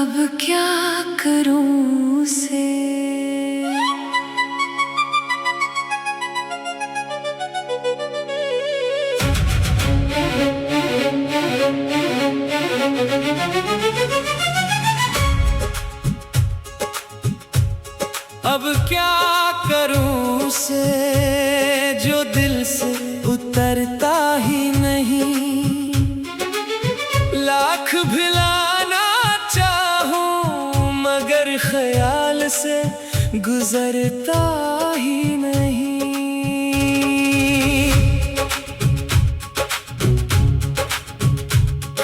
अब क्या करूं उसे। अब क्या करूं उसे जो दिल से उतरता ही नहीं। लाख भिलाना चाहूं मगर ख्याल से गुजरता ही नहीं।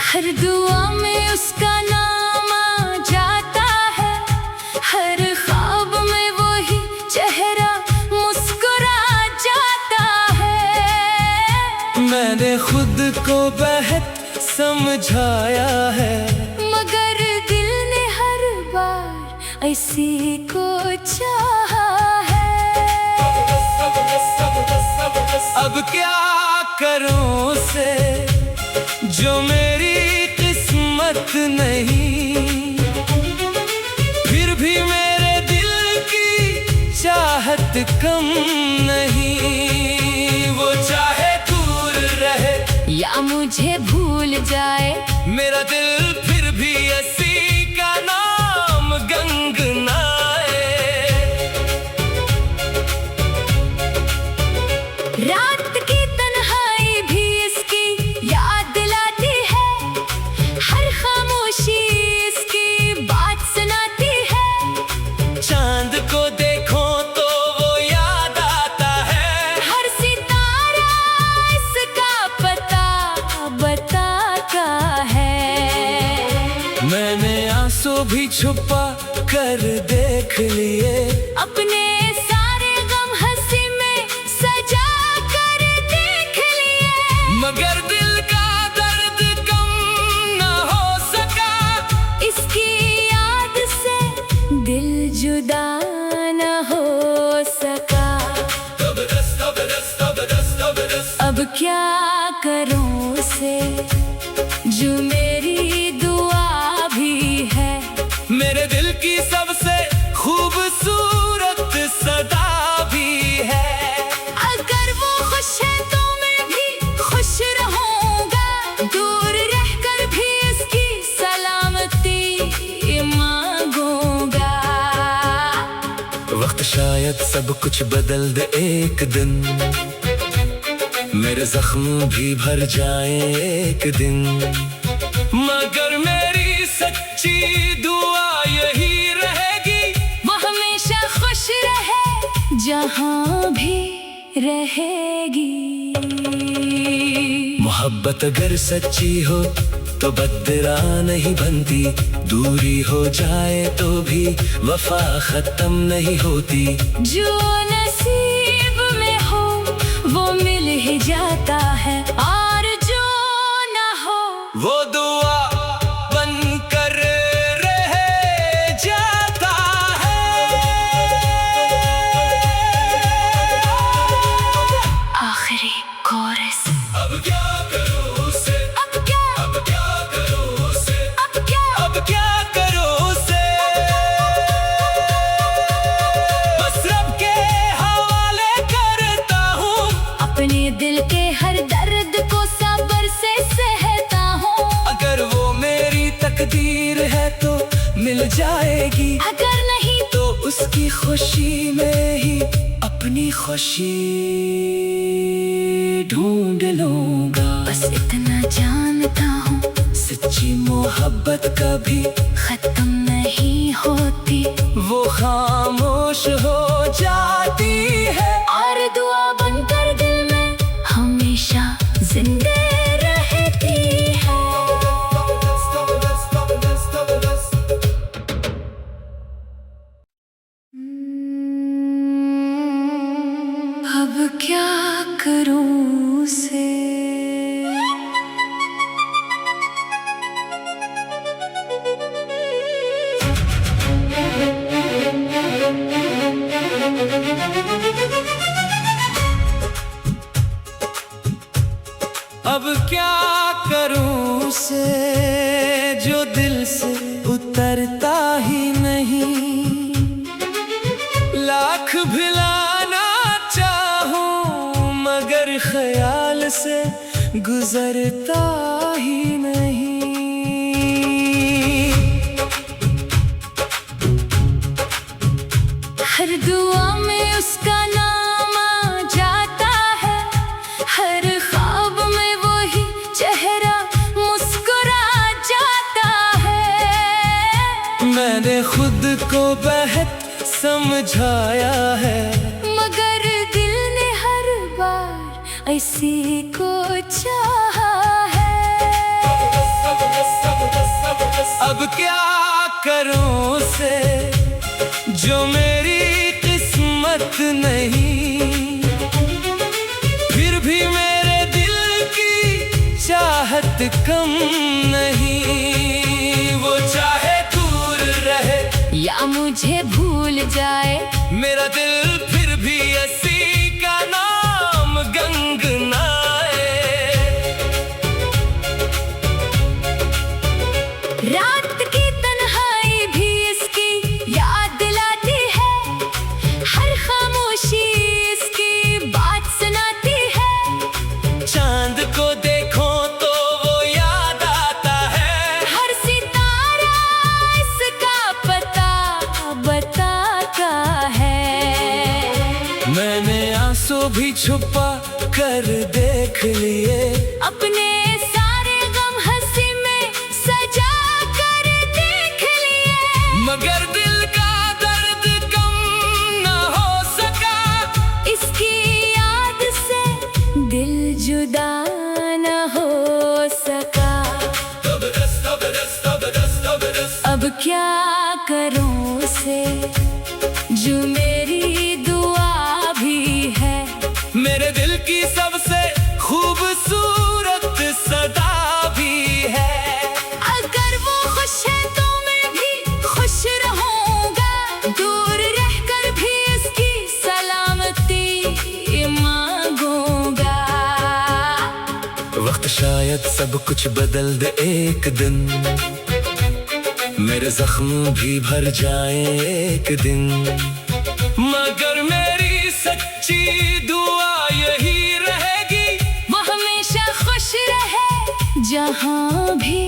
हर दुआ में उसका नाम आ जाता है, हर ख्वाब में वही चेहरा मुस्कुरा जाता है। मैंने खुद को बेहद समझाया है, मगर दिल ने हर बार ऐसी को चाहा है। अब क्या करूं उसे जो मेरी किस्मत नहीं। फिर भी मेरे दिल की चाहत कम नहीं। वो चाहे दूर रहे या मुझे भूल जाए, मेरा दिल फिर भी ऐसी का नाम गंगनाए। रात की तन्हाई भी इसकी याद दिलाती है, हर खामोशी इसकी बात सुनाती है। चांद को देखो तो वो याद आता है, हर सितारा इसका पता बताता है। मैंने आंसू भी छुपा कर देख लिए, अपने सारे गम हंसी में सजा कर देख लिए। मगर दिल का दर्द कम न हो सका। इसकी याद से दिल जुदा न हो सका। अब क्या करूं उसे जो मेरी दुआ भी है। मेरे दिल की सबसे खूबसूरत सदा भी है। अगर वो खुश है तो मैं भी खुश रहूंगा, दूर रहकर भी इसकी सलामती मांगूंगा। वक्त शायद सब कुछ बदल दे एक दिन, मेरे जख्म भी भर जाए एक दिन। मगर मेरी सच्ची दुआ यही रहेगी, वो हमेशा खुश रहे जहां भी रहेगी। मोहब्बत अगर सच्ची हो तो बदरा नहीं बनती। दूरी हो जाए तो भी वफा खत्म नहीं होती। जो नसीब में हो वो मिल ही जाता है, और जो ना हो वो दुआ बनकर रह जाता है। आखिरी कोरस। अब क्या करूं उसे, अब क्या करूं उसे, अब क्या करूं उसे। बस रब के हवाले करता हूँ, अपने दिल के हर दर्द को सब्र से सहता हूँ। अगर वो मेरी तकदीर है तो मिल जाएगी, अगर नहीं तो उसकी खुशी में ही अपनी खुशी ढूंढ लूंगा। बस इतना जानता हूँ सच्ची मोहब्बत कभी खत्म नहीं होती, वो खामोश हो जाती है। और दुआ बनकर दिल में हमेशा जिंदे रहती है। अब क्या करूं उसे। अब क्या करूं उसे जो दिल से उतरता गुजरता ही नहीं। हर दुआ में उसका नाम आ जाता है, हर ख्वाब में वही चेहरा मुस्कुरा जाता है। मैंने खुद को बेहद समझाया है, मगर दिल ने हर बार ऐसी को चाहा है। अब क्या करूं उसे जो मेरी किस्मत नहीं, फिर भी मेरे दिल की चाहत कम नहीं। वो चाहे दूर रहे या मुझे भूल जाए, मेरा दिल फिर भी ऐसी का नाम गंगनाए। रात की तन्हाई भी इसकी याद दिलाती है, हर खामोशी इसकी बात सुनाती है। चांद को देखो तो वो याद आता है, हर सितारा इसका पता बताता है। मैंने आंसू भी छुपा कर देख लिए, अपने सारे गम हंसी में सजा कर देख लिए, मगर दिल का दर्द कम न हो सका। इसकी याद से दिल जुदा न हो सका। अब क्या करूं उसे जो मेरी दुआ भी है, मेरे दिल की सबसे खूबसूरत सदा भी है। अगर वो खुश है तो मैं भी खुश रहूंगा, दूर रहकर भी इसकी सलामती मांगूंगा। वक्त शायद सब कुछ बदल दे एक दिन, मेरे जख्म भी भर जाए एक दिन, मगर मेरी सच्ची दुआ यही रहेगी, वो हमेशा खुश रहे जहां भी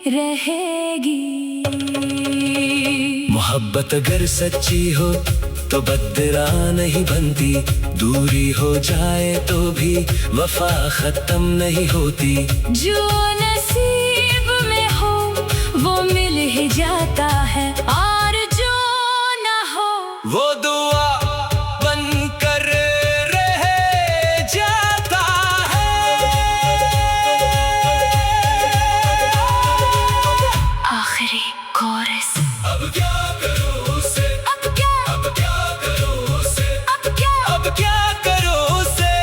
रहेगी। मोहब्बत अगर सच्ची हो तो बदरा नहीं बनती, दूरी हो जाए तो भी वफा खत्म नहीं होती। जो नसीब में हो वो मिल ही जाता है, और जो ना हो वो दुआ बनकर रह जाता है। आखिरी कोरस। अब क्या करूं उसे, अब क्या करूं उसे, अब क्या करूं उसे,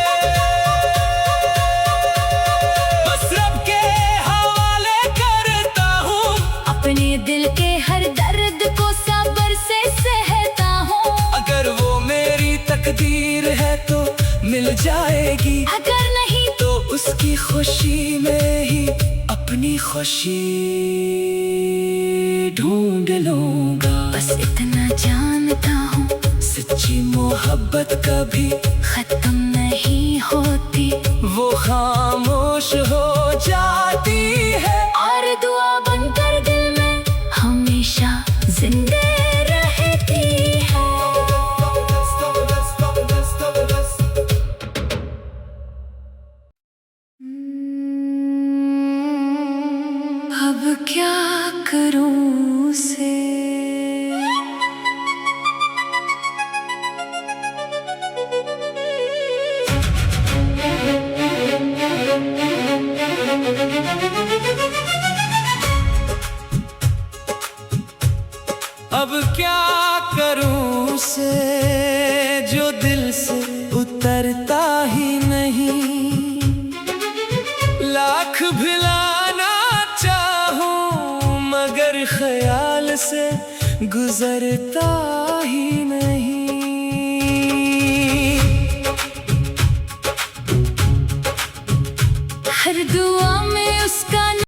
बस रब के हवाले करता हूँ। अपने दिल के हर दर्द को सब्र से सहता हूँ। अगर वो मेरी तकदीर है तो मिल जाएगी, अगर नहीं तो उसकी खुशी में ही अपनी खुशी ढूंढ लूंगा। बस इतना जानता हूँ सच्ची मोहब्बत कभी खत्म नहीं होती, वो खामोश हो जाती है, और दुआ बनकर दिल में हमेशा जिंदे रहती है। अब क्या करूं उसे अब क्या करूं उसे जो दिल से उतरता ही नहीं। लाख भिलाना चाहूं मगर ख्याल से गुजरता ही नहीं।